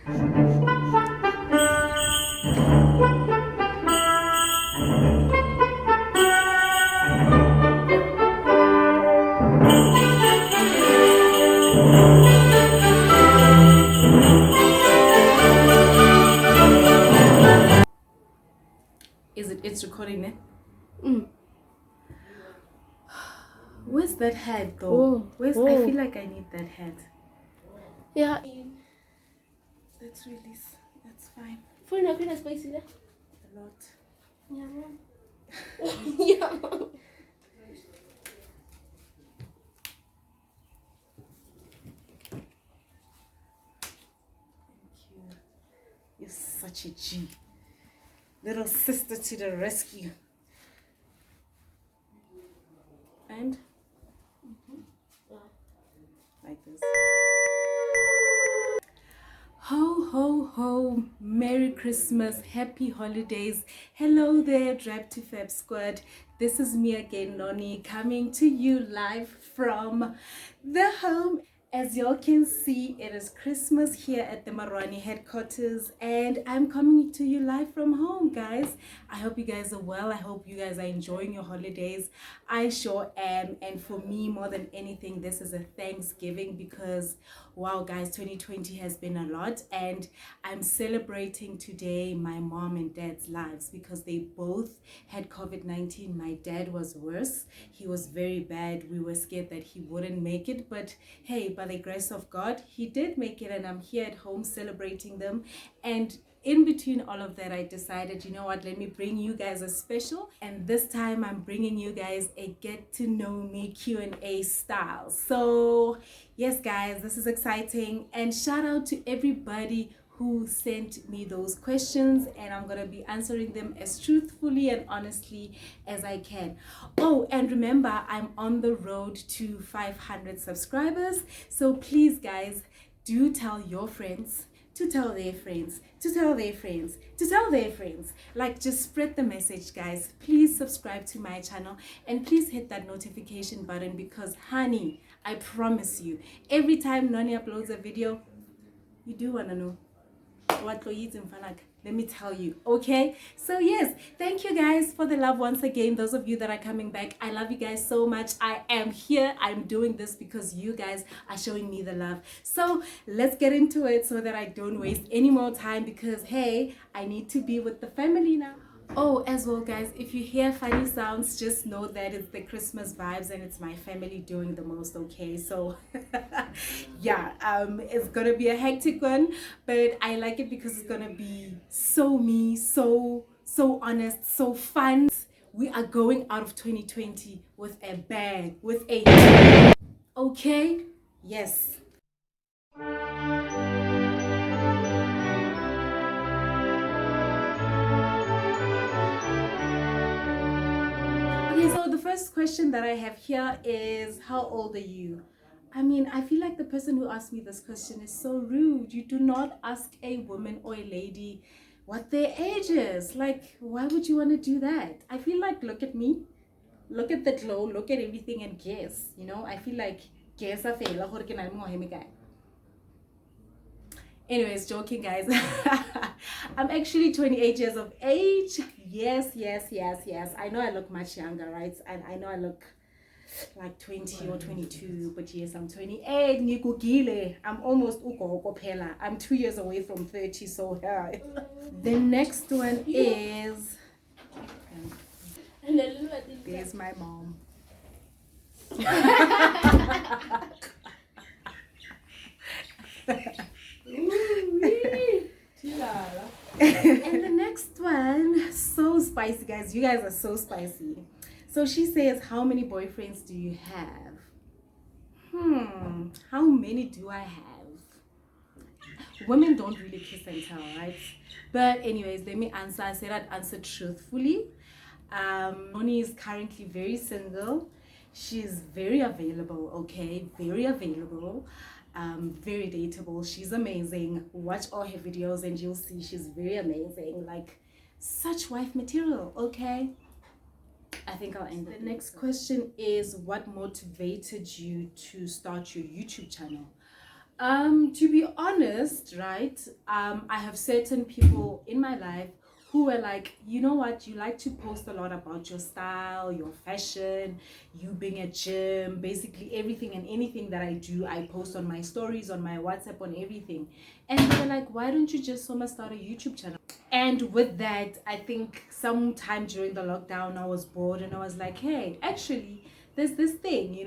It's recording now. Where's that hat though? I feel like I need that hat. Yeah. Let's release. That's fine. For now, can I spicy that? A lot. Yeah, mom. Yeah, mom. Thank you. You're such a G. Little sister to the rescue. And like this. Ho ho ho, Merry Christmas, Happy Holidays. Hello there, Drab2Fab squad. This is me again, Noni, coming to you live from the home. As y'all can see, it is Christmas here at the Marwane headquarters, and I'm coming to you live from home, guys. I hope you guys are well. I hope you guys are enjoying your holidays. I sure am, and for me, more than anything, this is a Thanksgiving because, wow, guys, 2020 has been a lot, and I'm celebrating today my mom and dad's lives because they both had COVID-19. My dad was worse. He was very bad. We were scared that he wouldn't make it, but hey, by the grace of God, he did make it, and I'm here at home celebrating them. And in between all of that, I decided, you know what, let me bring you guys a special, and this time I'm bringing you guys a get to know me Q&A style. So yes guys, this is exciting, and shout out to everybody who sent me those questions, and I'm gonna be answering them as truthfully and honestly as I can. Oh, and remember, I'm on the road to 500 subscribers, so please guys, do tell your friends to tell their friends, to tell their friends, to tell their friends. Like, just spread the message, guys. Please subscribe to my channel, and please hit that notification button because, honey, I promise you, every time Noni uploads a video, you do wanna know what to eat in Fanak. Let me tell you, okay? So yes, thank you guys for the love once again. Those of you that are coming back, I love you guys so much. I am here. I'm doing this because you guys are showing me the love. So let's get into it so that I don't waste any more time because, hey, I need to be with the family now. Oh, as well guys, if you hear funny sounds, just know that it's the Christmas vibes and it's my family doing the most, okay? So yeah, it's gonna be a hectic one, but I like it because it's gonna be so me, so honest, so fun. We are going out of 2020 with a bang, with a okay? Yes. Okay, so the first question that I have here is, how old are you? I mean, I feel like the person who asked me this question is so rude. You do not ask a woman or a lady what their age is. Like, why would you want to do that? I feel like, look at me, look at the glow, look at everything and guess. You know, I feel like guess a fail. Anyways, joking guys. I'm actually 28 years of age. Yes. I know I look much younger, right? And I know I look like 20 or 22, but yes, I'm 28. Nikugile. I'm almost ugogo phela. I'm 2 years away from 30, so yeah. The next one is, there's my mom. And the next one, so spicy guys, you guys are so spicy. So she says, how many boyfriends do you have? How many do I have? Women don't really kiss and tell, right? But anyways, let me answer. I said I'd answer truthfully. Noni is currently very single. She's very available, okay? Very available. Very dateable. She's amazing. Watch all her videos and you'll see she's very amazing. Like, such wife material, okay? I think I'll end it. The next question is, what motivated you to start your YouTube channel? To be honest, right, I have certain people in my life who were like, you know what, you like to post a lot about your style, your fashion, you being at gym, basically everything and anything that I do, I post on my stories, on my WhatsApp, on everything. And they were like, why don't you just start a YouTube channel? And with that, I think sometime during the lockdown, I was bored and I was like, hey, actually, there's this thing,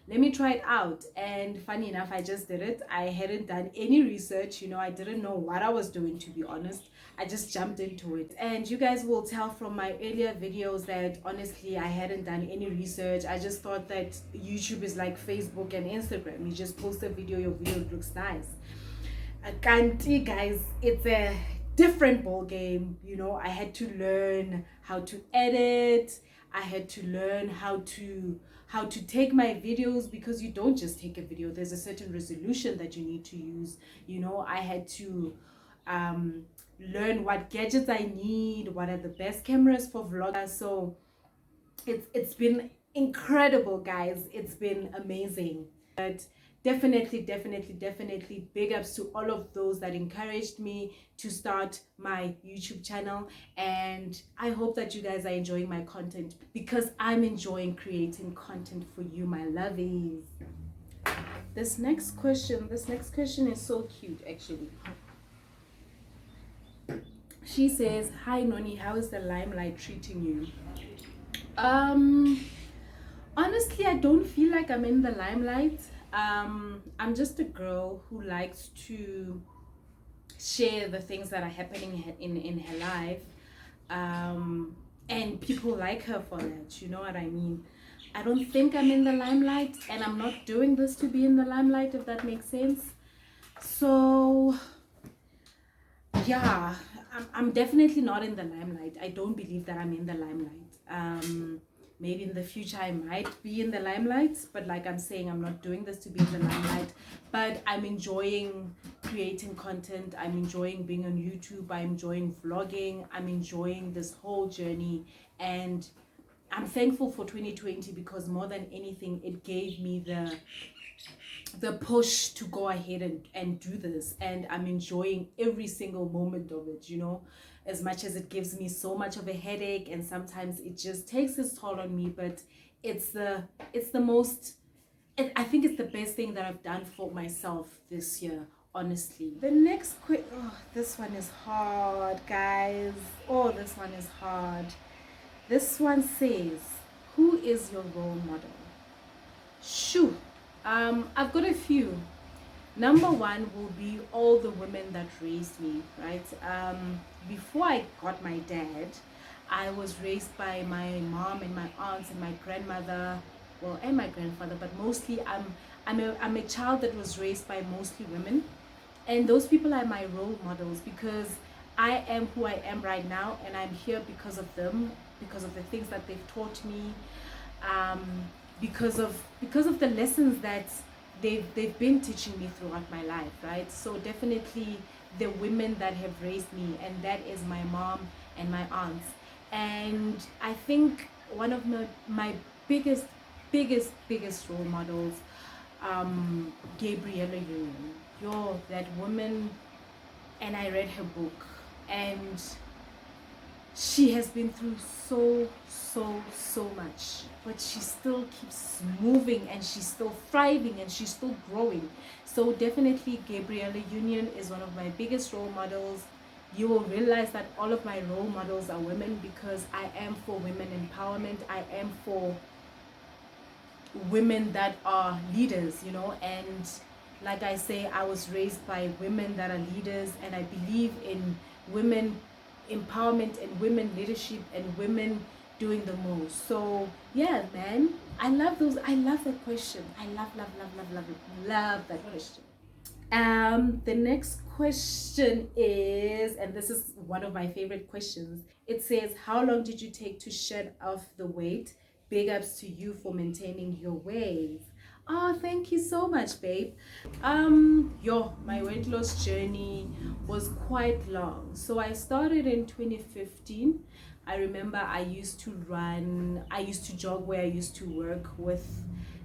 let me try it out. And funny enough, I just did it. I hadn't done any research, I didn't know what I was doing, to be honest. I just jumped into it. And you guys will tell from my earlier videos that honestly, I hadn't done any research. I just thought that YouTube is like Facebook and Instagram. You just post a video, your video looks nice. I can't, guys, it's a different ball game. I had to learn how to edit. I had to learn how to take my videos, because you don't just take a video. There's a certain resolution that you need to use. I had to learn what gadgets I need, what are the best cameras for vloggers. So it's been incredible, guys. It's been amazing. But definitely big ups to all of those that encouraged me to start my YouTube channel. And I hope that you guys are enjoying my content, because I'm enjoying creating content for you, my lovies. This next question is so cute, actually. She says, hi Noni, how is the limelight treating you? Honestly, I don't feel like I'm in the limelight. I'm just a girl who likes to share the things that are happening in her life, and people like her for that. You know what I mean? I don't think I'm in the limelight, and I'm not doing this to be in the limelight, if that makes sense. So yeah, I'm definitely not in the limelight. I don't believe that I'm in the limelight. Maybe in the future I might be in the limelight, but like I'm saying, I'm not doing this to be in the limelight. But I'm enjoying creating content. I'm enjoying being on YouTube. I'm enjoying vlogging. I'm enjoying this whole journey. And I'm thankful for 2020, because more than anything, it gave me the push to go ahead and do this. And I'm enjoying every single moment of it, as much as it gives me so much of a headache, and sometimes it just takes its toll on me. But it's the most, I think it's the best thing that I've done for myself this year, honestly. The next this one is hard, guys. This one is hard. This one says, who is your role model? Shoo. I've got a few. Number one will be all the women that raised me, right? Before I got my dad, I was raised by my mom and my aunts and my grandmother, well, and my grandfather, but mostly I'm a child that was raised by mostly women. And those people are my role models, because I am who I am right now, and I'm here because of them, because of the things that they've taught me, because of the lessons that they've been teaching me throughout my life, right? So definitely the women that have raised me, and that is my mom and my aunts. And I think one of my biggest role models, Gabriella Union. That woman, and I read her book, and she has been through so much, but she still keeps moving, and she's still thriving, and she's still growing. So definitely Gabriella Union is one of my biggest role models. You will realize that all of my role models are women, because I am for women empowerment. I am for women that are leaders, and like I say, I was raised by women that are leaders, and I believe in women empowerment and women leadership and women doing the most. So yeah, man, I love that question. I love that question. The next question is, and this is one of my favorite questions, it says, how long did you take to shed off the weight? Big ups to you for maintaining your weight. Oh, thank you so much, babe. My weight loss journey was quite long. So I started in 2015. I remember I used to jog where I used to work with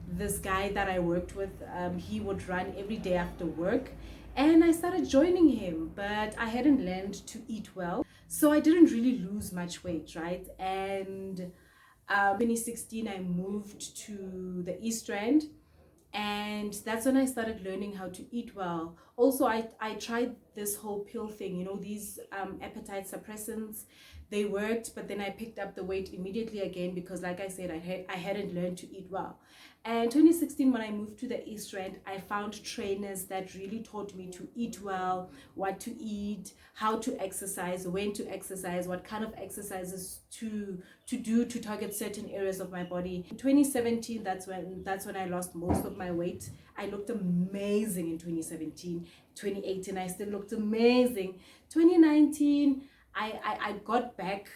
this guy that I worked with, he would run every day after work, and I started joining him, but I hadn't learned to eat well, so I didn't really lose much weight, right? And 2016 I moved to the East Rand, and that's when I started learning how to eat well. Also, I tried this whole pill thing, you know, these appetite suppressants. They worked, but then I picked up the weight immediately again because, like I said, I hadn't learned to eat well. And 2016, when I moved to the East Rand, I found trainers that really taught me to eat well, what to eat, how to exercise, when to exercise, what kind of exercises to do to target certain areas of my body. In 2017, that's when I lost most of my weight. I looked amazing in 2017. 2018, I still looked amazing. 2019, I got back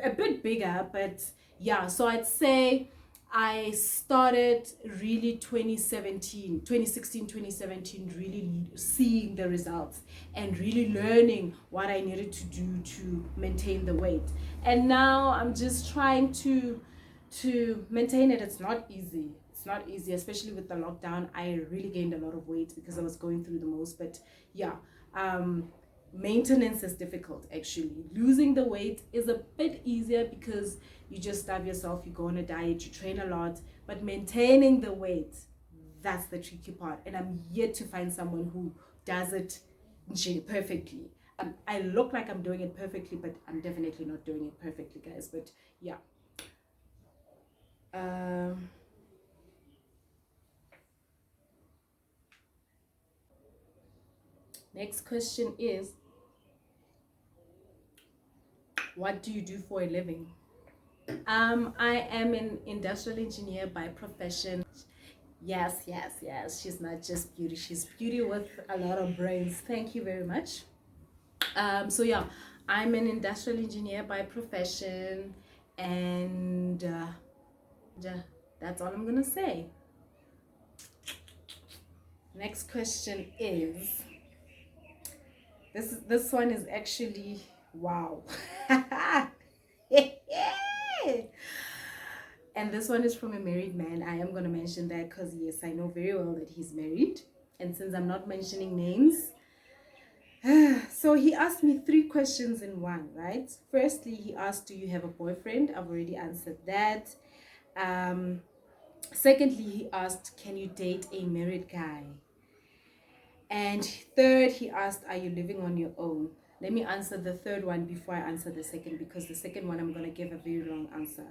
a bit bigger, but yeah, so I'd say I started really 2016, 2017, really seeing the results and really learning what I needed to do to maintain the weight. And now I'm just trying to maintain it. It's not easy. It's not easy, especially with the lockdown. I really gained a lot of weight because I was going through the most. But yeah, maintenance is difficult actually. Losing the weight is a bit easier because you just starve yourself, you go on a diet, you train a lot, but maintaining the weight, that's the tricky part. And I'm yet to find someone who does it perfectly. I look like I'm doing it perfectly, but I'm definitely not doing it perfectly, guys. But yeah. Next question is, what do you do for a living? I am an industrial engineer by profession. Yes, yes, yes. She's not just beauty. She's beauty with a lot of brains. Thank you very much. So yeah, I'm an industrial engineer by profession, and that's all I'm gonna say. Next question is, this one is actually wow. And this one is from a married man. I am going to mention that because yes, I know very well that he's married, and since I'm not mentioning names, so he asked me 3 questions in one, right? Firstly, he asked, do you have a boyfriend? I've already answered that. Secondly, he asked, can you date a married guy? And third, he asked, are you living on your own? Let me answer the third one before I answer the second, because the second one I'm going to give a very long answer.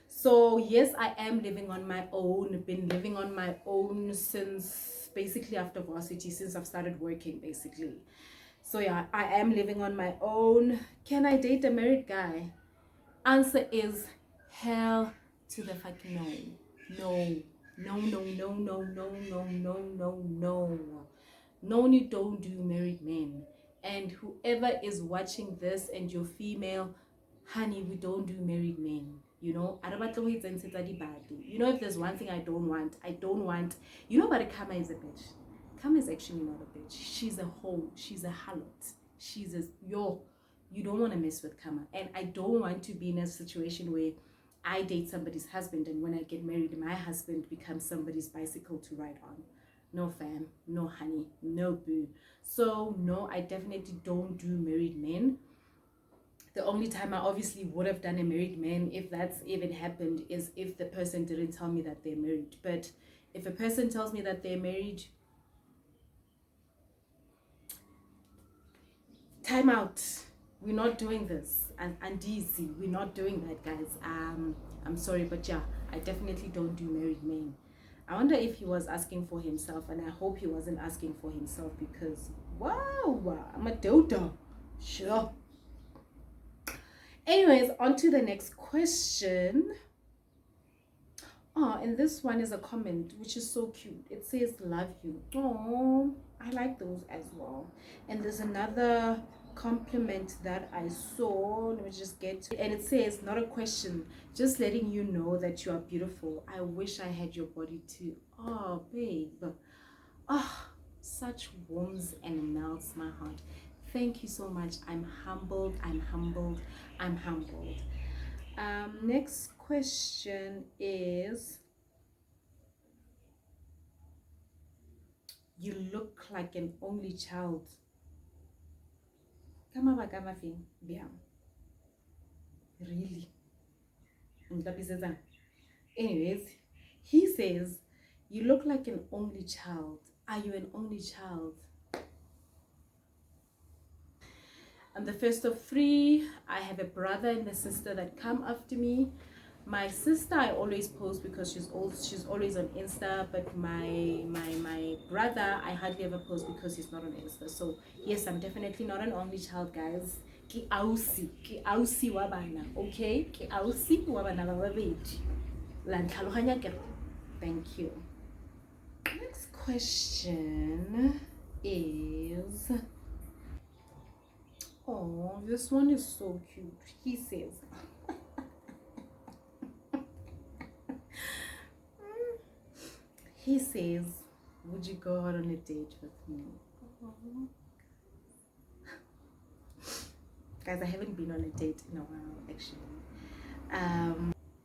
So yes, I am living on my own. Been living on my own since basically after varsity, since I've started working basically. So yeah, I am living on my own. Can I date a married guy? Answer is hell to the fucking no. No. No, no, no, no, no, no, no, no, no. Noni don't do married men. And whoever is watching this and you're female, honey, we don't do married men. You know, you know, if there's one thing I don't want, you know, but Kama is a bitch. Kama is actually not a bitch. She's a hoe. She's a harlot. She's a you don't want to mess with Kama. And I don't want to be in a situation where I date somebody's husband, and when I get married, my husband becomes somebody's bicycle to ride on. No fam, no honey, no boo. So no, I definitely don't do married men. The only time I obviously would have done a married man, if that's even happened, is if the person didn't tell me that they're married. But if a person tells me that they're married, time out. We're not doing this. And easy, we're not doing that, guys. I'm sorry, but yeah, I definitely don't do married men. I wonder if he was asking for himself, and I hope he wasn't asking for himself, because wow, I'm a dodo. Sure. Anyways, on to the next question. Oh, and this one is a comment which is so cute. It says love you. Oh, I like those as well. And there's another compliment that I saw. Let me just get to it. And it says, not a question, just letting you know that you are beautiful. I wish I had your body too. Oh, babe. Oh, such warms and melts my heart. Thank you so much. I'm humbled. Next question is, you look like an only child. Kama ba kama feng biang. Really? Anyways, he says, you look like an only child. Are you an only child? I'm the first of three. I have a brother and a sister that come after me. My sister I always post because she's always on Insta, but my brother I hardly ever post because he's not on Insta. So yes, I'm definitely not an only child, guys. Ki ausi wa bana, okay? Ki ausi wa bana ba babedi. La ntlhaloganya ke. Thank you. Next question is, oh, this one is so cute. He says, would you go out on a date with me? Guys, I haven't been on a date in a while, actually.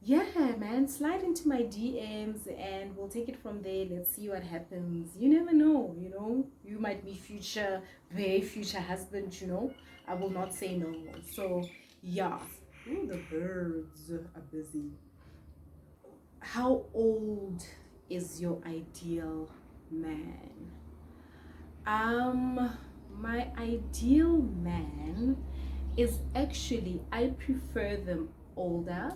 Yeah, man, slide into my DMs and we'll take it from there. Let's see what happens. You never know, you know. You might be very future husband, you know. I will not say no. So, yeah. Ooh, the birds are busy. How old is your ideal man? My ideal man is actually, I prefer them older,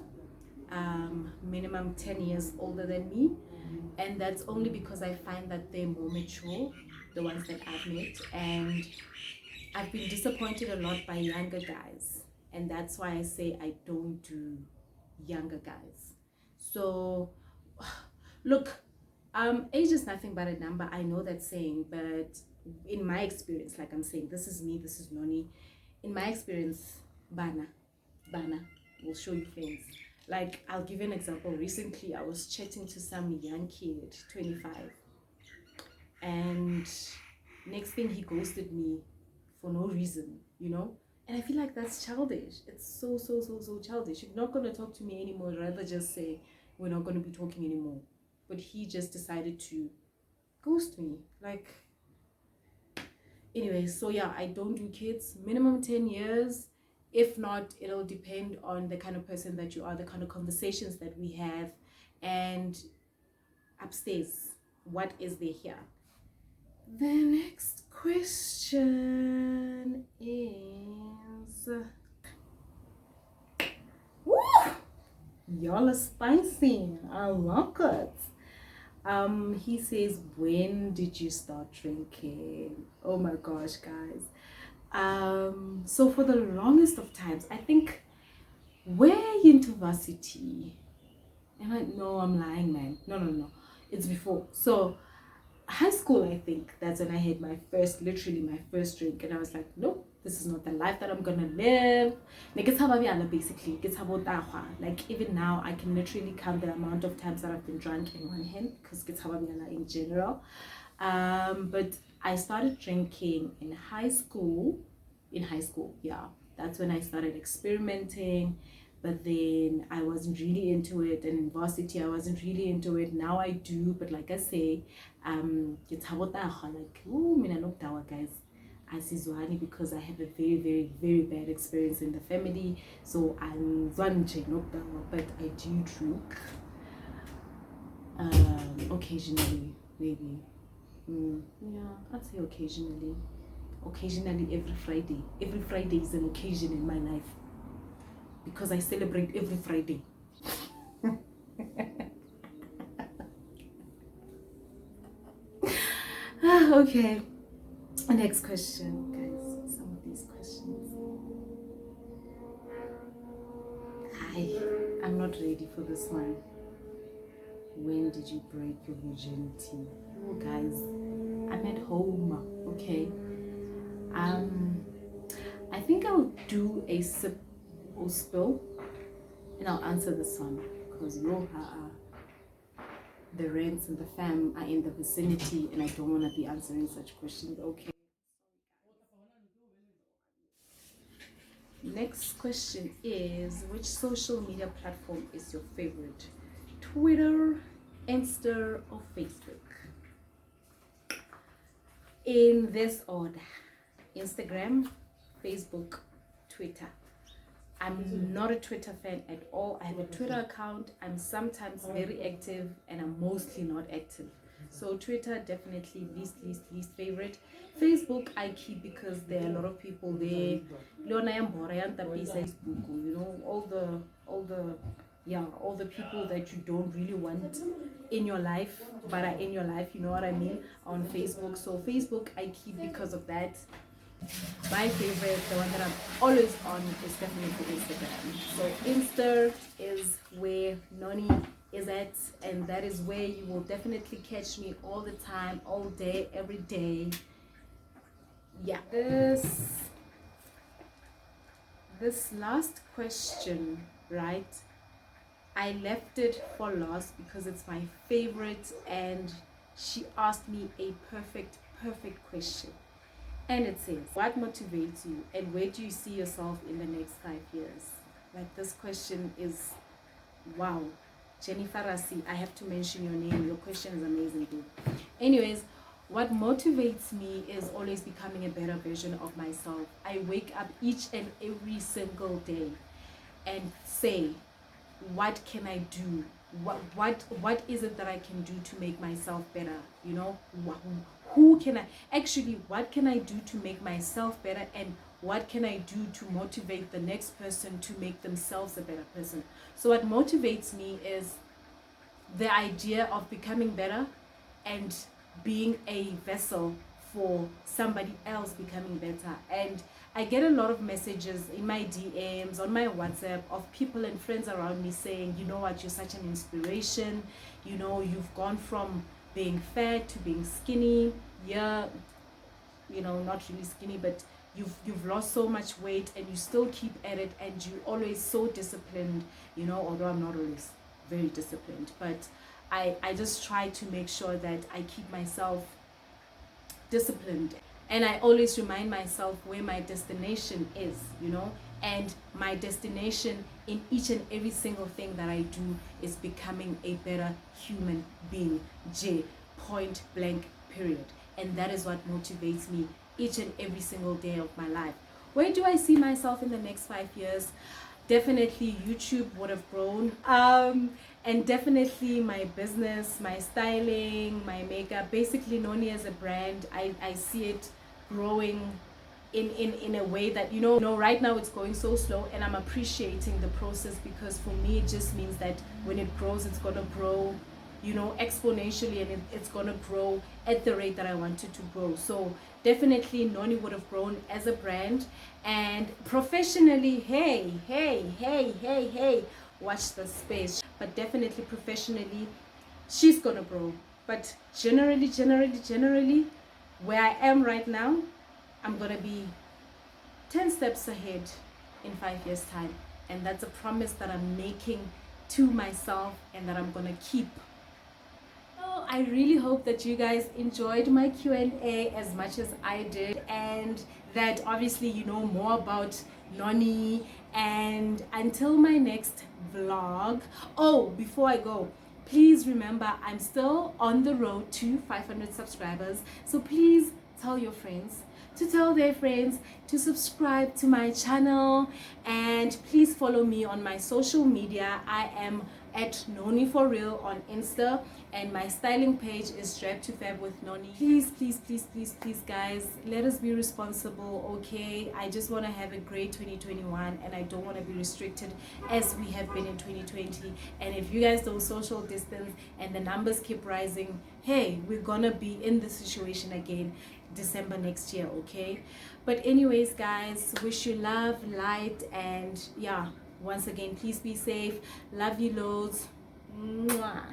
minimum 10 years older than me, and that's only because I find that they're more mature, the ones that I've met, and I've been disappointed a lot by younger guys, and that's why I say I don't do younger guys. So look, age is nothing but a number. I know that saying, but in my experience, like I'm saying, this is me, this is Noni. In my experience, bana will show you things. Like, I'll give you an example. Recently, I was chatting to some young kid, 25, and next thing he ghosted me for no reason, you know? And I feel like that's childish. It's so childish. You're not going to talk to me anymore. I'd rather just say, we're not going to be talking anymore. But he just decided to ghost me. Like, anyway, so yeah, I don't do kids. Minimum 10 years. If not, it'll depend on the kind of person that you are, the kind of conversations that we have, and upstairs, what is there here? The next question is, woo! Y'all are spicy. I love it. He says, when did you start drinking? Oh my gosh, guys. So for the longest of times, I think we're into varsity. And I'm lying, man. No. It's before. So high school, I think that's when I had literally my first drink, and I was like, nope, this is not the life that I'm gonna live. Like, it's basically, like, even now I can literally count the amount of times that I've been drunk in one hand, because it's in general. But I started drinking in high school, yeah. That's when I started experimenting, but then I wasn't really into it, and in varsity I wasn't really into it. Now I do, but like I say, it's like, ooh, mina no dawa, guys. Asizwani, because I have a very bad experience in the family, so I'm zwanche no dawa, but I do drink occasionally, maybe. Yeah, I'd say occasionally every Friday. Every Friday is an occasion in my life, because I celebrate every Friday. Okay, next question, guys. Some of these questions, I'm not ready for this one. When did you break your virginity? Oh, guys, I'm at home, okay? I think I'll do a sip or spill, and I'll answer this one, because the rents and the fam are in the vicinity, and I don't want to be answering such questions. Okay. Next question is, which social media platform is your favorite? Twitter, Insta, or Facebook? in this order: Instagram, Facebook, Twitter. I'm not a Twitter fan at all. I have a Twitter account. I'm sometimes very active and I'm mostly not active. So Twitter, definitely least favorite. Facebook I keep because there are a lot of people there. Facebook, you know, all the people that you don't really want in your life but are in your life, you know what I mean, on Facebook. So Facebook I keep because of that. My favorite, the one that I'm always on, is definitely Instagram. So Insta is where Noni is at, and that is where you will definitely catch me all the time, all day, every day. Yeah. This last question, right? I left it for last because it's my favorite, and she asked me a perfect question. And it says, what motivates you and where do you see yourself in the next 5 years? Like, this question is, wow. Jennifer Rassi, I have to mention your name. Your question is amazing, dude. Anyways, what motivates me is always becoming a better version of myself. I wake up each and every single day and say, what can I do? What is it that I can do to make myself better? You know, who can I actually, what can I do to make myself better, and what can I do to motivate the next person to make themselves a better person? So what motivates me is the idea of becoming better and being a vessel for somebody else becoming better. And I get a lot of messages in my DMs, on my WhatsApp, of people and friends around me saying, you know what, you're such an inspiration. You know, you've gone from being fat to being skinny. Yeah, you know, not really skinny, but you've lost so much weight and you still keep at it, and you're always so disciplined, you know, although I'm not always very disciplined, but I just try to make sure that I keep myself disciplined, and I always remind myself where my destination is, you know, and my destination in each and every single thing that I do is becoming a better human being. Point blank, period. And that is what motivates me each and every single day of my life. Where do I see myself in the next 5 years? Definitely YouTube would have grown, and definitely my business, my styling, my makeup, basically Noni as a brand, I see it growing in a way that, you know, right now it's going so slow, and I'm appreciating the process, because for me it just means that when it grows, it's gonna grow, you know, exponentially, and it's gonna grow at the rate that I want it to grow. So definitely Noni would have grown as a brand, and professionally, hey, watch the space. But definitely professionally, she's gonna grow. But generally, where I am right now, I'm gonna be 10 steps ahead in 5 years time, and that's a promise that I'm making to myself and that I'm gonna keep. So I really hope that you guys enjoyed my Q&A as much as I did, and that obviously you know more about Noni. And until my next vlog, oh, before I go, please remember, I'm still on the road to 500 subscribers, so please tell your friends to tell their friends to subscribe to my channel, and please follow me on my social media. I am at Noni for real on Insta, and my styling page is drabtofabwithnoni. Please guys, let us be responsible, okay? I just want to have a great 2021, and I don't want to be restricted as we have been in 2020. And if you guys don't social distance and the numbers keep rising, hey, we're gonna be in this situation again December next year, okay? But anyways guys, wish you love, light, and yeah, once again, please be safe. Love you loads. Mwah.